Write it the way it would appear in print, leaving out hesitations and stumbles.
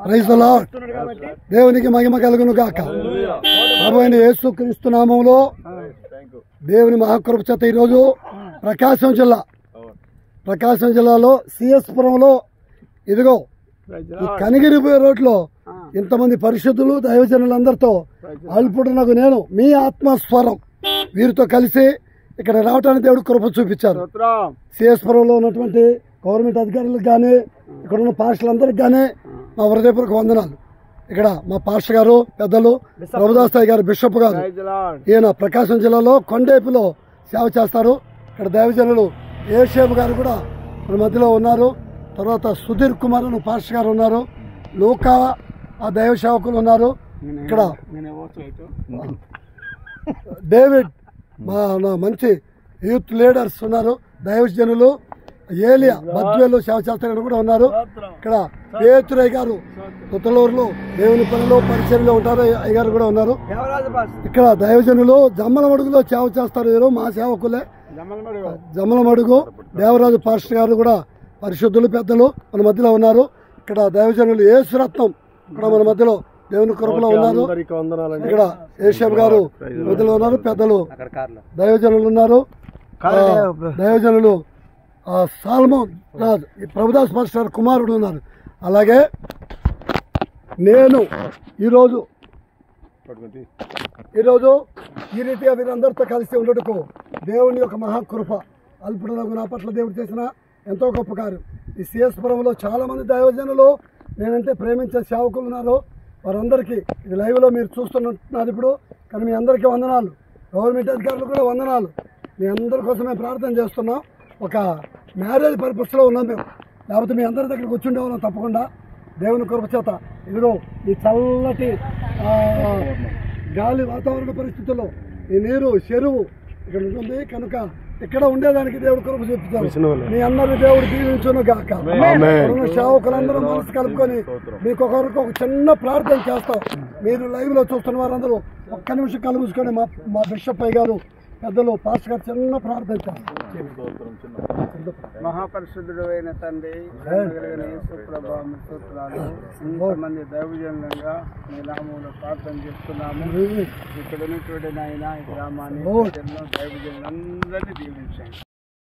Praise the lord. దేవునికి మహిమ కలుగును గాక. ప్రభువైన యేసుక్రీస్తు నామములో దేవుని మహాకృప చేత ఈరోజు ప్రకాశం జిల్లాలో సిఎస్పురంలో ఇదిగో ఈ కనిగిరిపోయే రోడ్లో ఇంతమంది పరిశుద్ధులు దైవజనులందరితో అల్పుడునకు నేను మీ ఆత్మస్వరం వీరితో కలిసి ఇక్కడ రావటానికి దేవుడు కృప చూపించారు. సిఎస్పురంలో ఉన్నటువంటి గవర్నమెంట్ అధికారులకు కానీ ఇక్కడ ఉన్న పాస్టర్లందరికి కానీ మా హృదయపూర్వక వందనాలు. ఇక్కడ మా పాస్టర్ గారు పెద్దలు ప్రభుదాస్ గారు బిషప్ గారు ఈయన ప్రకాశం జిల్లాలో కొండేపులో సేవ చేస్తారు. ఇక్కడ దైవజనులు ఏషేబు గారు కూడా మన మధ్యలో ఉన్నారు. తర్వాత సుధీర్ కుమార్ అని పాస్టర్ గారు ఉన్నారు. లూకా ఆ దైవ సేవకులు ఉన్నారు. ఇక్కడ డేవిడ్ మా మంచి యూత్ లీడర్స్ ఉన్నారు. దైవజనులు ఏలియా బద్వేలు సేవ చేస్తారు కూడా ఉన్నారు. ఇక్కడ పేతురయ్య గారు కొత్తలూరులో దేవుని పనిలో పరిచయంలో ఉంటారు. అయ్యగారు కూడా ఉన్నారు. ఇక్కడ దైవజనులు జమ్మలమడుగులో సేవ చేస్తారు. వీరు మా సేవకులే. జమ్మలమడుగు దేవరాజు పాస్టర్ గారు కూడా పరిశుద్ధులు పెద్దలు మన మధ్యలో ఉన్నారు. ఇక్కడ దైవజనులు యేసురత్నం ఇక్కడ మన మధ్యలో దేవుని కృపలో ఉన్నారు. ఇక్కడ ఏషేబ్ గారు మధ్యలో ఉన్నారు. పెద్దలు దైవజనులు ఉన్నారు. దైవజనులు సాల్మోన్ రాజ్ ప్రభుదాస్ పాస్టర్ కుమారుడు ఉన్నారు. అలాగే నేను ఈరోజు ఈ రీతిగా వీరందరితో కలిసి ఉండటకు దేవుని యొక్క మహాకృప అల్పుడులకు నా పట్ల దేవుడు చేసిన ఎంతో గొప్ప కార్యం. ఈ సిఎస్పురంలో చాలా మంది దైవజనులు నేనంటే ప్రేమించే సేవకులు ఉన్నారు. వారందరికీ ఇది లైవ్లో మీరు చూస్తున్నారు ఇప్పుడు. కానీ మీ అందరికీ వందనాలు. గవర్నమెంట్ అధికారులు కూడా వందనాలు. మీ అందరి కోసం మేము ప్రార్థన చేస్తున్నాం. ఒక మ్యారేజ్ పర్పస్లో ఉన్నాం మేము. లేకపోతే మీ అందరి దగ్గరికి వచ్చి ఉండేవాళ్ళం తప్పకుండా. దేవుని కృప చేత ఇదిగో ఈ చల్లటి గాలి వాతావరణ పరిస్థితుల్లో ఈ నీరు చెరువు ఇక్కడ ఉంటుంది కనుక ఇక్కడ ఉండేదానికి దేవుడు కృప చూపుతారు. మీ అందరిని దేవుడు దీవించును గాక. సేవకులందరూ మనసు కలుపుకొని మీకు ఒకరికి ఒక చిన్న ప్రార్థన చేస్తాం. మీరు లైవ్ లో చూస్తున్న వారందరూ ఒక్క నిమిషం కళ్ళు మూసుకొని మా బిషప్ అయ్య గారు పెద్దలు పాస్టర్ గారు చిన్న ప్రార్థన చేస్తారు. మహాపరిశుద్ధుడు అయిన తండ్రి ఇంతమంది దైవజనులుగా మీ నామంలో ప్రార్థన చేస్తున్నాము. ఇక్కడ ఉన్నటువంటి నాయన ఈ గ్రామాన్ని దైవజనులందరినీ దీవించండి.